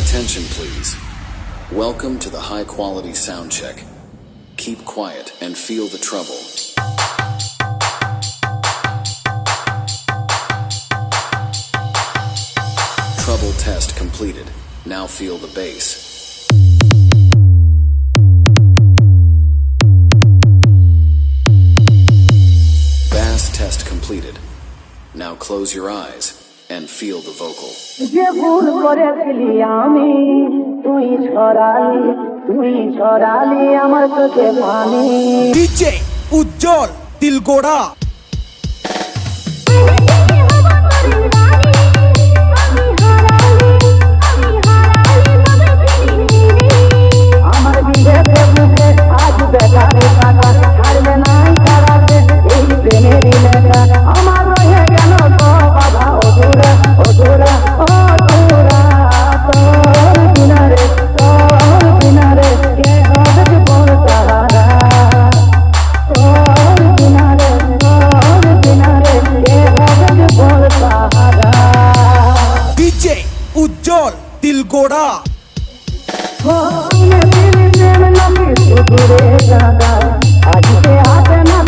Attention please. Welcome to the high quality sound check. Keep quiet and feel the trouble. Trouble test completed. Now feel the bass. Bass test completed. Now close your eyes and feel the vocal. DJ উজ্জ্বল তিলগোড়া উজ্জ্বল তিলগোড়া আজকে হাতে না